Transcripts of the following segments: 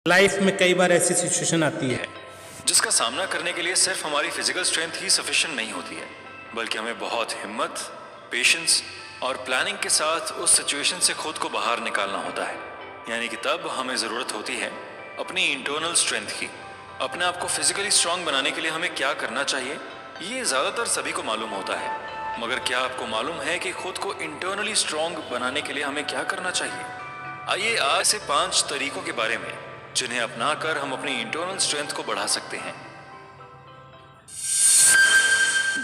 Life में कई बार ऐसी सिचुएशन आती है जिसका सामना करने के लिए सिर्फ हमारी फिजिकल स्ट्रेंथ ही सफिशिएंट नहीं होती है, बल्कि हमें बहुत हिम्मत, पेशेंस और प्लानिंग के साथ उस सिचुएशन से खुद को बाहर निकालना होता है। यानी कि तब हमें ज़रूरत होती है अपनी इंटरनल स्ट्रेंथ की। अपने आप को फिजिकली स्ट्रांग बनाने के लिए हमें क्या करना चाहिए, ये ज़्यादातर सभी को मालूम होता है, मगर क्या आपको मालूम है कि खुद को इंटरनली स्ट्रांग बनाने के लिए हमें क्या करना चाहिए? आइए आज ऐसे 5 तरीकों के बारे में जिन्हें अपनाकर हम अपनी इंटरनल स्ट्रेंथ को बढ़ा सकते हैं।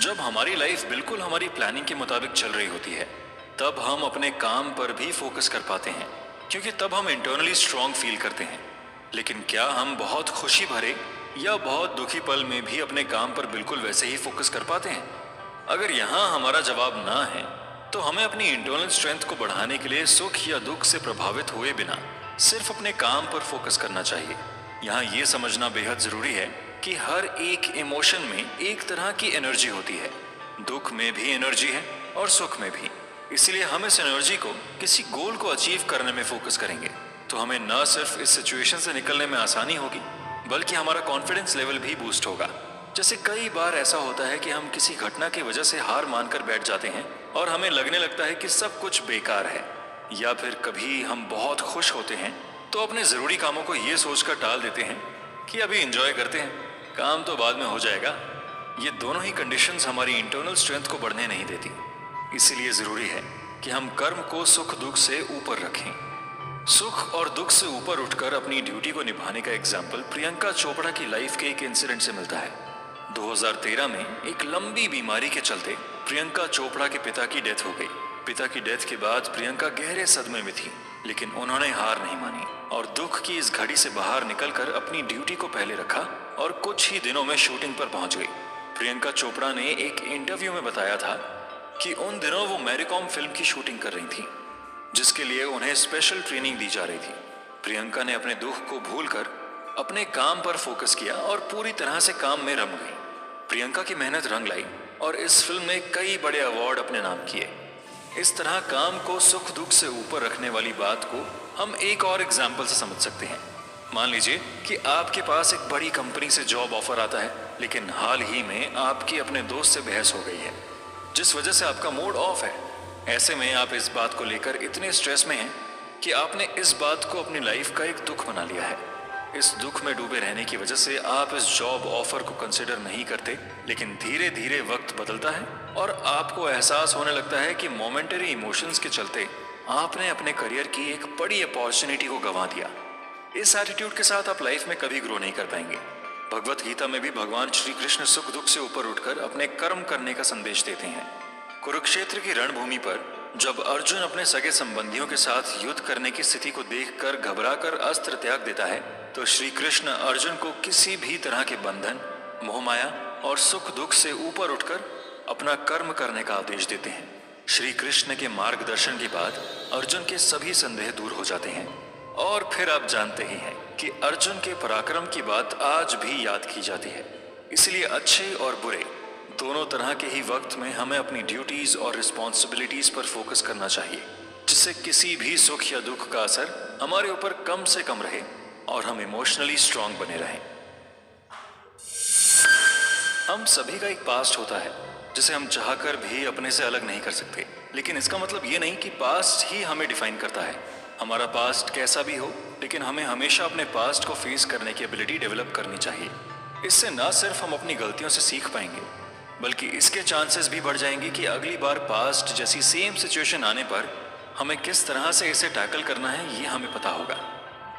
जब हमारी लाइफ बिल्कुल हमारी प्लानिंग के मुताबिक चल रही होती है, तब हम अपने काम पर भी फोकस कर पाते हैं, क्योंकि तब हम इंटरनली स्ट्रांग फील करते हैं। लेकिन क्या हम बहुत खुशी भरे या बहुत दुखी पल में भी अपने काम पर बिल्कुल वैसे ही फोकस कर पाते हैं? अगर यहाँ हमारा जवाब ना है, तो हमें अपनी इंटरनल स्ट्रेंथ को बढ़ाने के लिए सुख या दुख से प्रभावित हुए बिना सिर्फ अपने काम पर फोकस करना चाहिए। यहाँ ये समझना बेहद जरूरी है कि हर एक इमोशन में एक तरह की एनर्जी होती है। दुख में भी एनर्जी है और सुख में भी। इसलिए हम इस एनर्जी को किसी गोल को अचीव करने में फोकस करेंगे तो हमें न सिर्फ इस सिचुएशन से निकलने में आसानी होगी, बल्कि हमारा कॉन्फिडेंस लेवल भी बूस्ट होगा। जैसे कई बार ऐसा होता है कि हम किसी घटना की वजह से हार मानकर बैठ जाते हैं और हमें लगने लगता है कि सब कुछ बेकार है, या फिर कभी हम बहुत खुश होते हैं तो अपने ज़रूरी कामों को ये सोचकर टाल देते हैं कि अभी एंजॉय करते हैं, काम तो बाद में हो जाएगा। ये दोनों ही कंडीशंस हमारी इंटरनल स्ट्रेंथ को बढ़ने नहीं देती। इसीलिए ज़रूरी है कि हम कर्म को सुख दुख से ऊपर रखें। सुख और दुख से ऊपर उठकर अपनी ड्यूटी को निभाने का एग्जाम्पल प्रियंका चोपड़ा की लाइफ के एक इंसिडेंट से मिलता है। 2013 में एक लंबी बीमारी के चलते प्रियंका चोपड़ा के पिता की डेथ हो गई। पिता की डेथ के बाद प्रियंका गहरे सदमे में थी, लेकिन उन्होंने हार नहीं मानी और दुख की इस घड़ी से बाहर निकलकर अपनी ड्यूटी को पहले रखा और कुछ ही दिनों में शूटिंग पर पहुंच गई। प्रियंका चोपड़ा ने एक इंटरव्यू में बताया था कि उन दिनों वो मैरीकॉम फिल्म की शूटिंग कर रही थी, जिसके लिए उन्हें स्पेशल ट्रेनिंग दी जा रही थी। प्रियंका ने अपने दुख को भूलकर अपने काम पर फोकस किया और पूरी तरह से काम में रम गई। प्रियंका की मेहनत रंग लाई और इस फिल्म में कई बड़े अवार्ड अपने नाम किए। इस तरह काम को सुख दुख से ऊपर रखने वाली बात को हम एक और एग्जाम्पल से समझ सकते हैं। मान लीजिए कि आपके पास एक बड़ी कंपनी से जॉब ऑफर आता है, लेकिन हाल ही में आपकी अपने दोस्त से बहस हो गई है, जिस वजह से आपका मूड ऑफ है। ऐसे में आप इस बात को लेकर इतने स्ट्रेस में हैं कि आपने इस बात को अपनी लाइफ का एक दुख बना लिया है। इस दुख में डूबे रहने की वजह से आप इस जॉब ऑफर को कंसिडर नहीं करते, लेकिन धीरे धीरे वक्त बदलता है और आपको एहसास होने लगता है कि मोमेंटरी इमोशंस के चलते आपने अपने करियर की एक बड़ी अपॉर्चुनिटी को गंवा दिया। इस एटीट्यूड के साथ आप लाइफ में कभी ग्रो नहीं कर पाएंगे। भगवत गीता में भी भगवान श्री कृष्ण सुख दुख से ऊपर उठकर अपने कर्म करने का संदेश देते हैं। कुरुक्षेत्र की रणभूमि पर जब अर्जुन अपने सगे संबंधियों के साथ युद्ध करने की स्थिति को देखकर घबराकर अस्त्र त्याग देता है, तो श्री कृष्ण अर्जुन को किसी भी तरह के बंधन, मोहमाया और सुख दुख से ऊपर उठकर अपना कर्म करने का आदेश देते हैं। श्री कृष्ण के मार्गदर्शन के बाद अर्जुन के सभी संदेह दूर हो जाते हैं और फिर आप जानते ही हैं कि अर्जुन के पराक्रम की बात आज भी याद की जाती है। इसलिए अच्छे और बुरे दोनों तरह के ही वक्त में हमें अपनी ड्यूटीज और रिस्पॉन्सिबिलिटीज पर फोकस करना चाहिए, जिससे किसी भी सुख या दुख का असर हमारे ऊपर कम से कम रहे और हम इमोशनली स्ट्रांग बने रहें। हम सभी का एक पास्ट होता है जिसे हम चाहकर भी अपने से अलग नहीं कर सकते, लेकिन इसका मतलब ये नहीं कि पास्ट ही हमें डिफाइन करता है। हमारा पास्ट कैसा भी हो, लेकिन हमें हमेशा अपने पास्ट को फेस करने की एबिलिटी डेवलप करनी चाहिए। इससे न सिर्फ हम अपनी गलतियों से सीख पाएंगे, बल्कि इसके चांसेस भी बढ़ जाएंगे कि अगली बार पास्ट जैसी सेम सिचुएशन आने पर हमें किस तरह से इसे टैकल करना है, ये हमें पता होगा।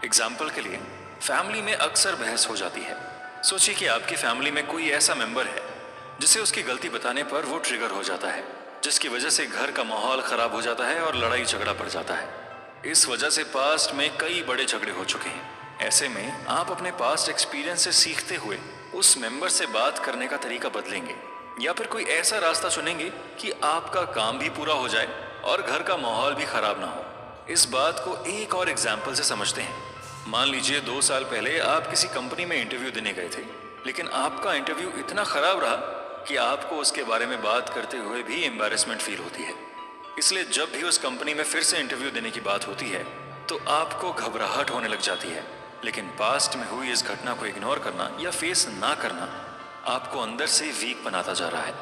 एग्जाम्पल के लिए, फैमिली में अक्सर बहस हो जाती है। सोचिए कि आपकी फैमिली में कोई ऐसा मेंबर है जिसे उसकी गलती बताने पर वो ट्रिगर हो जाता है, जिसकी वजह से घर का माहौल खराब हो जाता है और लड़ाई झगड़ा बढ़ जाता है। इस वजह से पास्ट में कई बड़े झगड़े हो चुके हैं। ऐसे में आप अपने पास्ट एक्सपीरियंस से सीखते हुए उस मेंबर से बात करने का तरीका बदलेंगे, या फिर कोई ऐसा रास्ता चुनेंगे कि आपका काम भी पूरा हो जाए और घर का माहौल भी खराब ना हो। इस बात को एक और एग्जाम्पल से समझते हैं। मान लीजिए 2 साल पहले आप किसी कंपनी में इंटरव्यू देने गए थे, लेकिन आपका इंटरव्यू इतना खराब रहा कि आपको उसके बारे में बात करते हुए भी एम्बैरेसमेंट फील होती है। इसलिए जब भी उस कंपनी में फिर से इंटरव्यू देने की बात होती है तो आपको घबराहट होने लग जाती है लेकिन पास्ट में हुई इस घटना को इग्नोर करना या फेस ना करना आपको अंदर से वीक बनाता जा रहा है।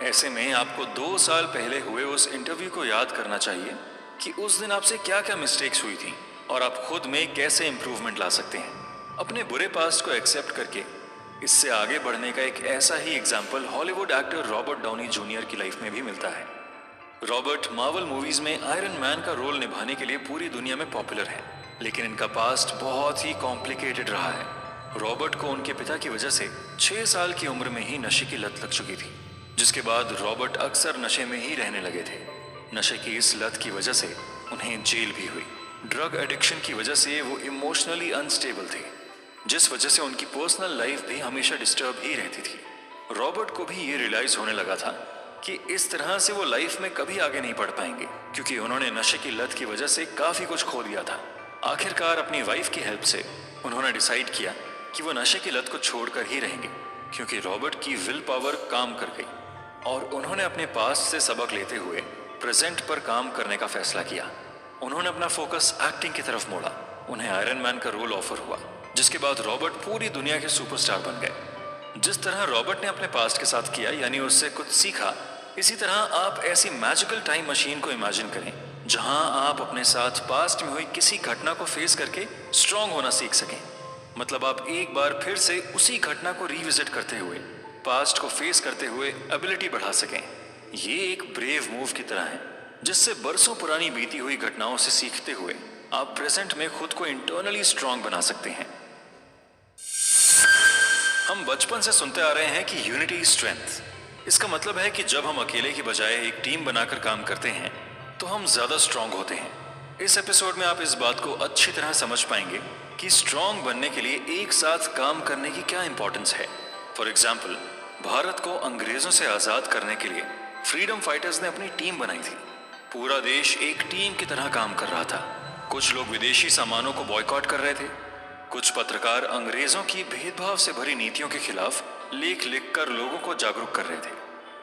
ऐसे में आपको 2 साल पहले हुए उस इंटरव्यू को याद करना चाहिए कि उस दिन आपसे क्या क्या मिस्टेक्स हुई थी और आप खुद में कैसे इंप्रूवमेंट ला सकते हैं। अपने बुरे पास्ट को एक्सेप्ट करके इससे आगे बढ़ने का एक ऐसा ही example Hollywood actor Robert Downey Junior की लाइफ में भी मिलता है। रॉबर्ट मार्वल मूवीज में आयरन मैन का रोल निभाने के लिए पूरी दुनिया में पॉपुलर है, लेकिन इनका पास्ट बहुत ही कॉम्प्लिकेटेड रहा है। रॉबर्ट को उनके पिता की वजह से 6 साल की उम्र में ही नशे की लत लग चुकी थी, जिसके बाद रॉबर्ट अक्सर नशे में ही रहने लगे थे। नशे की इस लत की वजह से उन्हें जेल भी हुई। ड्रग एडिक्शन की वजह से वो इमोशनली अनस्टेबल थे, जिस वजह से उनकी पर्सनल लाइफ भी हमेशा डिस्टर्ब ही रहती थी। रॉबर्ट को भी ये रियलाइज होने लगा था कि इस तरह से वो लाइफ में कभी आगे नहीं बढ़ पाएंगे, क्योंकि उन्होंने नशे की लत की वजह से काफी कुछ खो दिया था। आखिरकार अपनी वाइफ की हेल्प से उन्होंने डिसाइड किया कि वो नशे की लत को छोड़कर ही रहेंगे, क्योंकि रॉबर्ट की विल पावर काम कर गई और उन्होंने अपने पास्ट से सबक लेते हुए प्रेजेंट पर काम करने का फैसला किया। उन्होंने अपना फोकस एक्टिंग की तरफ मोड़ा। उन्हें आयरन मैन का रोल ऑफर हुआ, जिसके बाद रॉबर्ट पूरी दुनिया के सुपरस्टार बन गए। जिस तरह रॉबर्ट ने अपने पास्ट के साथ किया, यानी उससे कुछ सीखा, इसी तरह आप ऐसी मैजिकल टाइम मशीन को इमेजिन करें जहां आप अपने साथ पास्ट में हुई किसी घटना को फेस करके स्ट्रांग होना सीख सकें। मतलब आप एक बार फिर से उसी घटना को रिविजिट करते हुए पास्ट को फेस करते हुए एबिलिटी बढ़ा सकें। ये एक ब्रेव मूव की तरह है, जिससे बरसों पुरानी बीती हुई घटनाओं से सीखते हुए आप प्रेजेंट में खुद को इंटरनली स्ट्रांग बना सकते हैं। हम बचपन से सुनते आ रहे हैं कि यूनिटी इज स्ट्रेंथ। इसका मतलब है कि जब हम अकेले की बजाय एक टीम बनाकर काम करते हैं तो हम ज्यादा स्ट्रांग होते हैं। इस एपिसोड में आप इस बात को अच्छी तरह समझ पाएंगे कि स्ट्रांग बनने के लिए एक साथ काम करने की क्या इंपॉर्टेंस है। फॉर एग्जाम्पल, भारत को अंग्रेजों से आजाद करने के लिए फ्रीडम फाइटर्स ने अपनी टीम बनाई थी। पूरा देश एक टीम की तरह काम कर रहा था। कुछ लोग विदेशी सामानों को बॉयकॉट कर रहे थे, कुछ पत्रकार अंग्रेजों की भेदभाव से भरी नीतियों के खिलाफ लेख लिखकर लोगों को जागरूक कर रहे थे।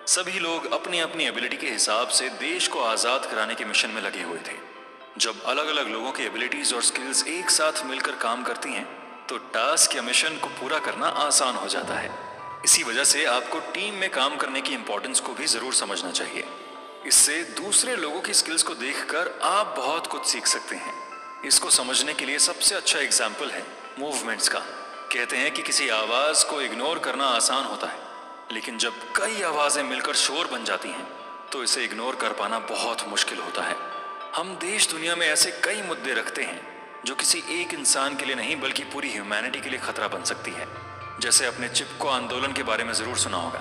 सभी लोग अपनी अपनी एबिलिटी के हिसाब से देश को आजाद कराने के मिशन में लगे हुए थे। जब अलग अलग लोगों की एबिलिटीज और स्किल्स एक साथ मिलकर काम करती हैं, तो टास्क या मिशन को पूरा करना आसान हो जाता है। इसी वजह से आपको टीम में काम करने की इंपॉर्टेंस को भी जरूर समझना चाहिए। इससे दूसरे लोगों की स्किल्स को देखकर आप बहुत कुछ सीख सकते हैं। इसको समझने के लिए सबसे अच्छा एग्जाम्पल है मूवमेंट्स का। कहते हैं कि किसी आवाज को इग्नोर करना आसान होता है, लेकिन जब कई आवाजें मिलकर शोर बन जाती हैं तो इसे इग्नोर कर पाना बहुत मुश्किल होता है। हम देश दुनिया में ऐसे कई मुद्दे रखते हैं जो किसी एक इंसान के लिए नहीं बल्कि पूरी ह्यूमैनिटी के लिए खतरा बन सकती है। जैसे अपने चिपको आंदोलन के बारे में जरूर सुना होगा।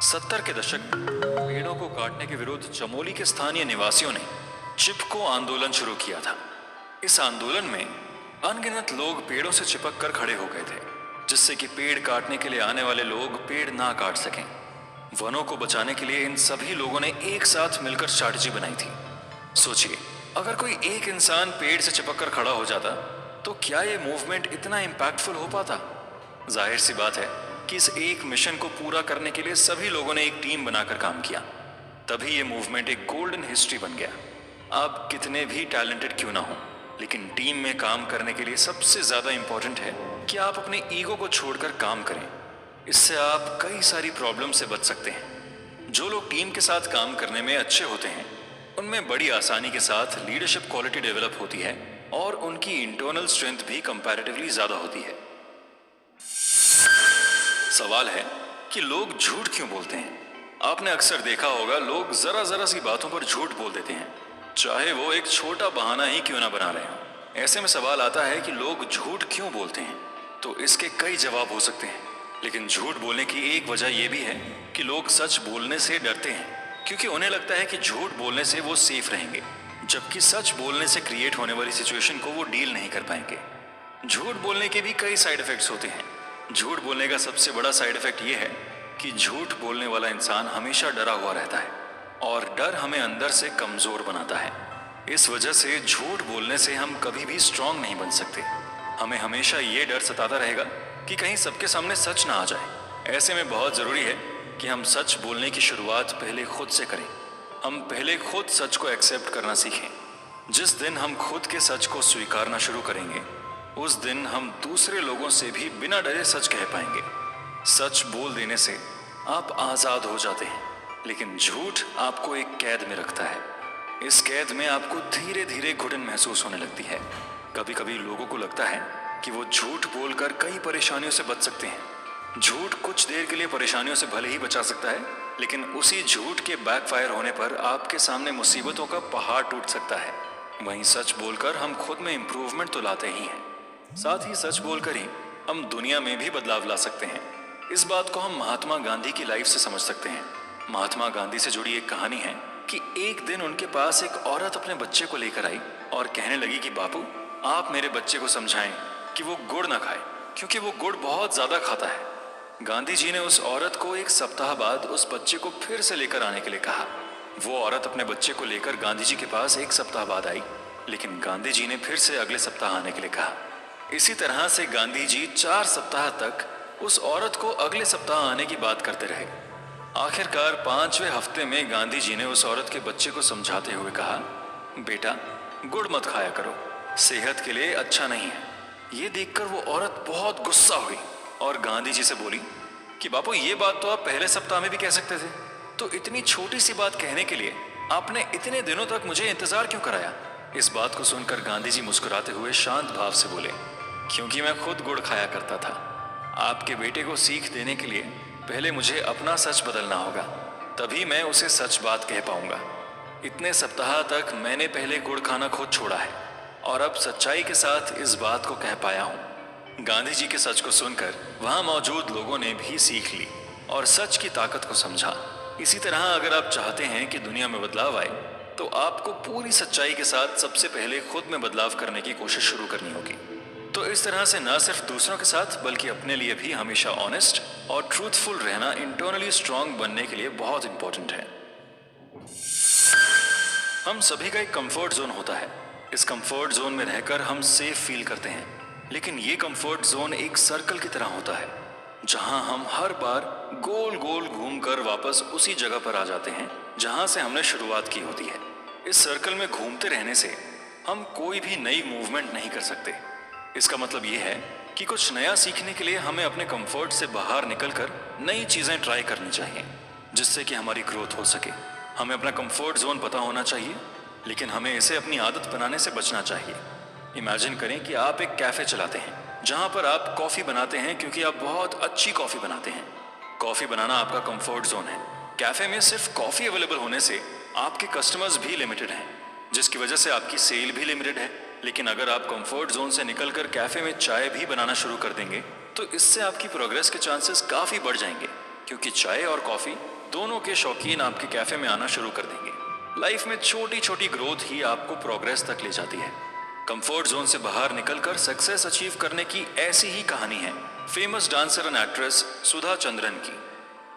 70 के दशक में पेड़ों को काटने के विरुद्ध चमोली के स्थानीय निवासियों ने चिपको आंदोलन शुरू किया था। इस आंदोलन में अनगिनत लोग पेड़ों से चिपक कर खड़े हो गए थे, जिससे कि पेड़ काटने के लिए आने वाले लोग पेड़ ना काट सकें। वनों को बचाने के लिए इन सभी लोगों ने एक साथ मिलकर स्ट्रैटेजी बनाई थी। सोचिए, अगर कोई एक इंसान पेड़ से चिपक कर खड़ा हो जाता तो क्या ये मूवमेंट इतना इम्पैक्टफुल हो पाता? जाहिर सी बात है कि इस एक मिशन को पूरा करने के लिए सभी लोगों ने एक टीम बनाकर काम किया। तभी ये मूवमेंट एक गोल्डन हिस्ट्री बन गया। आप कितने भी टैलेंटेड क्यों ना हो, लेकिन टीम में काम करने के लिए सबसे ज्यादा इंपॉर्टेंट है कि आप अपने ईगो को छोड़कर काम करें। इससे आप कई सारी प्रॉब्लम से बच सकते हैं। जो लोग टीम के साथ काम करने में अच्छे होते हैं, उनमें बड़ी आसानी के साथ लीडरशिप क्वालिटी डेवलप होती है और उनकी इंटरनल स्ट्रेंथ भी कंपैरेटिवली ज्यादा होती है। सवाल है कि लोग झूठ क्यों बोलते हैं। आपने अक्सर देखा होगा, लोग जरा जरा सी बातों पर झूठ बोल देते हैं, चाहे वो एक छोटा बहाना ही क्यों ना बना रहे हो। ऐसे में सवाल आता है कि लोग झूठ क्यों बोलते हैं। तो इसके कई जवाब हो सकते हैं, लेकिन झूठ बोलने की एक वजह यह भी है कि लोग सच बोलने से डरते हैं, क्योंकि उन्हें लगता है कि झूठ बोलने से वो सेफ रहेंगे, जबकि सच बोलने से क्रिएट होने वाली सिचुएशन को वो डील नहीं कर पाएंगे। झूठ बोलने के भी कई साइड इफेक्ट्स होते हैं। झूठ बोलने का सबसे बड़ा साइड इफेक्ट ये है कि झूठ बोलने वाला इंसान हमेशा डरा हुआ रहता है और डर हमें अंदर से कमजोर बनाता है। इस वजह से झूठ बोलने से हम कभी भी स्ट्रांग नहीं बन सकते। हमें हमेशा ये डर सताता रहेगा कि कहीं सबके सामने सच ना आ जाए। ऐसे में बहुत जरूरी है कि हम सच बोलने की शुरुआत पहले खुद से करें। हम पहले खुद सच को एक्सेप्ट करना सीखें। जिस दिन हम खुद के सच को स्वीकारना शुरू करेंगे, उस दिन हम दूसरे लोगों से भी बिना डरे सच कह पाएंगे। सच बोल देने से आप आजाद हो जाते हैं, लेकिन झूठ आपको एक कैद में रखता है। इस कैद में आपको धीरे धीरे घुटन महसूस होने लगती है। कभी कभी लोगों को लगता है कि वो झूठ बोलकर कई परेशानियों से बच सकते हैं। झूठ कुछ देर के लिए परेशानियों से भले ही बचा सकता है, लेकिन उसी झूठ के बैकफायर होने पर आपके सामने मुसीबतों का पहाड़ टूट सकता है। वहीं सच बोलकर हम खुद में इंप्रूवमेंट तो लाते ही हैं, साथ ही सच बोलकर ही हम दुनिया में भी बदलाव ला सकते हैं। इस बात को हम महात्मा गांधी की लाइफ से समझ सकते हैं। महात्मा गांधी से जुड़ी एक कहानी है कि एक दिन उनके पास एक औरत अपने बच्चे को लेकर आई और कहने लगी कि बापू, आप मेरे बच्चे को समझाएं कि वो गुड़ ना खाए, क्योंकि वो गुड़ बहुत ज्यादा खाता है। गांधी जी ने उस औरत को एक सप्ताह बाद उस बच्चे को फिर से लेकर आने के लिए कहा। वो औरत अपने बच्चे को लेकर गांधी जी के पास एक सप्ताह बाद आई, लेकिन गांधी जी ने फिर से अगले सप्ताह आने के लिए कहा। इसी तरह से गांधी जी 4 सप्ताह तक उस औरत को अगले सप्ताह आने की बात करते रहे। आखिरकार 5वें हफ्ते में गांधी जी ने उस औरत के बच्चे को समझाते हुए कहा, बेटा, गुड़ मत खाया करो, सेहत के लिए अच्छा नहीं है। ये देखकर वो औरत बहुत गुस्सा हुई और गांधी जी से बोली कि बापू, ये बात तो आप पहले सप्ताह में भी कह सकते थे, तो इतनी छोटी सी बात कहने के लिए आपने इतने दिनों तक मुझे इंतजार क्यों कराया? इस बात को सुनकर गांधी जी मुस्कुराते हुए शांत भाव से बोले, क्योंकि मैं खुद गुड़ खाया करता था। आपके बेटे को सीख देने के लिए पहले मुझे अपना सच बदलना होगा, तभी मैं उसे सच बात कह पाऊंगा। इतने सप्ताह तक मैंने पहले गुड़ खाना खुद छोड़ा है और अब सच्चाई के साथ इस बात को कह पाया हूं। गांधी जी के सच को सुनकर वहां मौजूद लोगों ने भी सीख ली और सच की ताकत को समझा। इसी तरह अगर आप चाहते हैं कि दुनिया में बदलाव आए, तो आपको पूरी सच्चाई के साथ सबसे पहले खुद में बदलाव करने की कोशिश शुरू करनी होगी। तो इस तरह से न सिर्फ दूसरों के साथ बल्कि अपने लिए भी हमेशा ऑनेस्ट और ट्रूथफुल रहना इंटरनली स्ट्रांग बनने के लिए बहुत इंपॉर्टेंट है। हम सभी का एक कंफर्ट जोन होता है। इस कंफर्ट जोन में रहकर हम सेफ फील करते हैं, लेकिन ये कंफर्ट जोन एक सर्कल की तरह होता है, जहां हम हर बार गोल गोल घूमकर वापस उसी जगह पर आ जाते हैं जहां से हमने शुरुआत की होती है। इस सर्कल में घूमते रहने से हम कोई भी नई मूवमेंट नहीं कर सकते। इसका मतलब ये है कि कुछ नया सीखने के लिए हमें अपने कंफर्ट से बाहर निकलकर नई चीजें ट्राई करनी चाहिए, जिससे कि हमारी ग्रोथ हो सके। हमें अपना कंफर्ट जोन पता होना चाहिए, लेकिन हमें इसे अपनी आदत बनाने से बचना चाहिए। इमेजिन करें कि आप एक कैफे चलाते हैं जहां पर आप कॉफी बनाते हैं, क्योंकि आप बहुत अच्छी कॉफी बनाते हैं। कॉफी बनाना आपका कंफर्ट जोन है। कैफे में सिर्फ कॉफी अवेलेबल होने से आपके कस्टमर्स भी लिमिटेड हैं, जिसकी वजह से आपकी सेल भी लिमिटेड है। लेकिन अगर आप कंफर्ट जोन से निकलकर कैफे में चाय भी बनाना शुरू कर देंगे, तो इससे आपकी प्रोग्रेस के चांसेस काफी बढ़ जाएंगे, क्योंकि चाय और कॉफी दोनों के शौकीन आपके कैफे में आना शुरू कर देंगे। लाइफ में छोटी छोटी ग्रोथ ही आपको प्रोग्रेस तक ले जाती है। कंफर्ट जोन से बाहर निकलकर सक्सेस अचीव करने की ऐसी ही कहानी है famous dancer and actress Sudha Chandran की।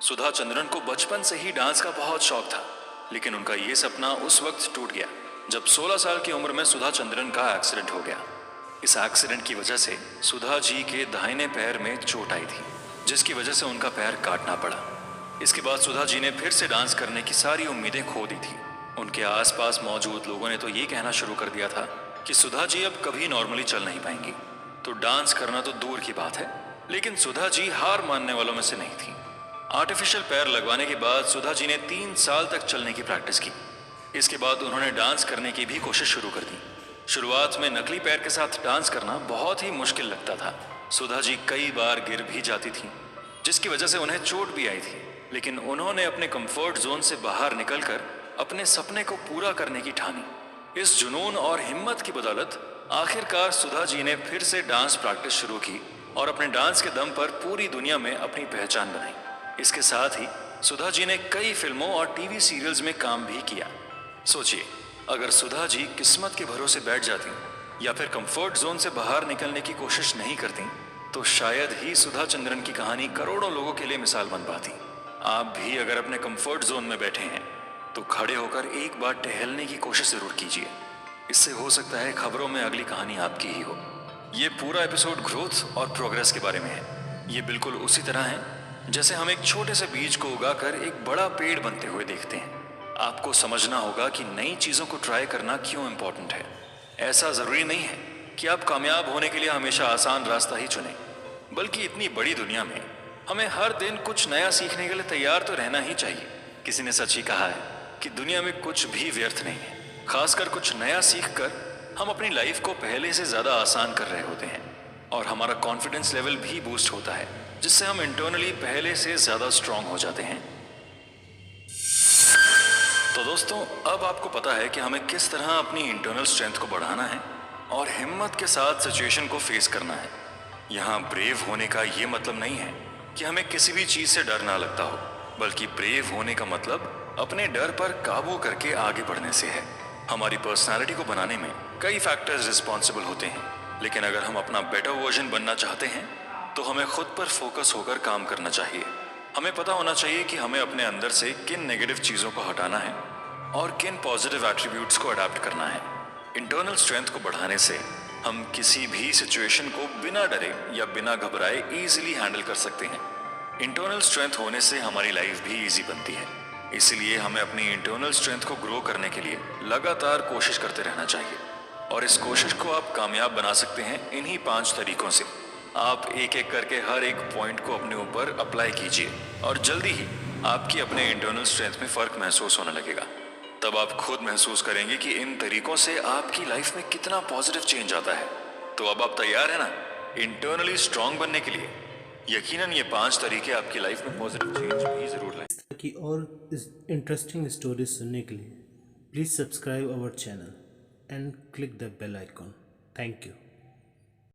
सुधा चंद्रन को बचपन से ही डांस का बहुत शौक था, लेकिन उनका ये सपना उस वक्त टूट गया जब 16 साल की उम्र में सुधा चंद्रन का एक्सीडेंट हो गया। इस एक्सीडेंट की वजह से सुधा जी के दाहिने पैर में चोट आई थी, जिसकी वजह से उनका पैर काटना पड़ा। इसके बाद सुधा जी ने फिर से डांस करने की सारी उम्मीदें खो दी थी। उनके आसपास मौजूद लोगों ने तो ये कहना शुरू कर दिया था कि सुधा जी अब कभी नॉर्मली चल नहीं पाएंगी, तो डांस करना तो दूर की बात है। लेकिन सुधा जी हार मानने वालों में से नहीं थी। आर्टिफिशियल पैर लगवाने के बाद सुधा जी ने 3 साल तक चलने की प्रैक्टिस की। इसके बाद उन्होंने डांस करने की भी कोशिश शुरू कर दी। शुरुआत में नकली पैर के साथ डांस करना बहुत ही मुश्किल लगता था। सुधा जी कई बार गिर भी जाती थी, जिसकी वजह से उन्हें चोट भी आई थी। लेकिन उन्होंने अपने कंफर्ट जोन से बाहर निकलकर अपने सपने को पूरा करने की ठानी। इस जुनून और हिम्मत की बदौलत आखिरकार सुधा जी ने फिर से डांस प्रैक्टिस शुरू की और अपने डांस के दम पर पूरी दुनिया में अपनी पहचान बनाई। इसके साथ ही सुधा जी ने कई फिल्मों और टीवी सीरियल्स में काम भी किया। सोचिए, अगर सुधा जी किस्मत के भरोसे बैठ जाती या फिर कंफर्ट जोन से बाहर निकलने की कोशिश नहीं करती, तो शायद ही सुधा चंद्रन की कहानी करोड़ों लोगों के लिए मिसाल बन पाती। आप भी अगर अपने कंफर्ट जोन में बैठे हैं, तो खड़े होकर एक बार टहलने की कोशिश जरूर कीजिए। इससे हो सकता है खबरों में अगली कहानी आपकी ही हो। ये पूरा एपिसोड ग्रोथ और प्रोग्रेस के बारे में है। ये बिल्कुल उसी तरह है जैसे हम एक छोटे से बीज को उगाकर एक बड़ा पेड़ बनते हुए देखते हैं। आपको समझना होगा कि नई चीजों को ट्राई करना क्यों इंपॉर्टेंट है। ऐसा जरूरी नहीं है कि आप कामयाब होने के लिए हमेशा आसान रास्ता ही चुनें, बल्कि इतनी बड़ी दुनिया में हमें हर दिन कुछ नया सीखने के लिए तैयार तो रहना ही चाहिए। किसी ने सच ही कहा है कि दुनिया में कुछ भी व्यर्थ नहीं है। खासकर कुछ नया सीखकर हम अपनी लाइफ को पहले से ज्यादा आसान कर रहे होते हैं और हमारा कॉन्फिडेंस लेवल भी बूस्ट होता है, जिससे हम इंटरनली पहले से ज्यादा स्ट्रांग हो जाते हैं। तो दोस्तों, अब आपको पता है कि हमें किस तरह अपनी इंटरनल स्ट्रेंथ को बढ़ाना है और हिम्मत के साथ सिचुएशन को फेस करना है। यहाँ ब्रेव होने का ये मतलब नहीं है कि हमें किसी भी चीज से डर ना लगता हो, बल्कि ब्रेव होने का मतलब अपने डर पर काबू करके आगे बढ़ने से है। हमारी पर्सनालिटी को बनाने में कई फैक्टर्स रिस्पॉन्सिबल होते हैं, लेकिन अगर हम अपना बेटर वर्जन बनना चाहते हैं तो हमें खुद पर फोकस होकर काम करना चाहिए। हमें पता होना चाहिए कि हमें अपने अंदर से किन नेगेटिव चीज़ों को हटाना है और किन पॉजिटिव एट्रीब्यूट्स को अडॉप्ट करना है। इंटरनल स्ट्रेंथ को बढ़ाने से हम किसी भी सिचुएशन को बिना डरे या बिना घबराए इजीली हैंडल कर सकते हैं। इंटरनल स्ट्रेंथ होने से हमारी लाइफ भी इजी बनती है, इसलिए हमें अपनी इंटरनल स्ट्रेंथ को ग्रो करने के लिए लगातार कोशिश करते रहना चाहिए। और इस कोशिश को आप कामयाब बना सकते हैं इन्हीं 5 तरीकों से। आप एक एक करके हर एक पॉइंट को अपने ऊपर अप्लाई कीजिए और जल्दी ही आपकी अपने इंटरनल स्ट्रेंथ में फ़र्क महसूस होने लगेगा। तब आप खुद महसूस करेंगे कि इन तरीकों से आपकी लाइफ में कितना पॉजिटिव चेंज आता है। तो अब आप तैयार हैं ना इंटरनली स्ट्रांग बनने के लिए? यकीनन ये 5 तरीके आपकी लाइफ में पॉजिटिव चेंज भी ज़रूर लाएं। कि और इस इंटरेस्टिंग स्टोरीज सुनने के लिए please subscribe our channel and click the bell icon. Thank you.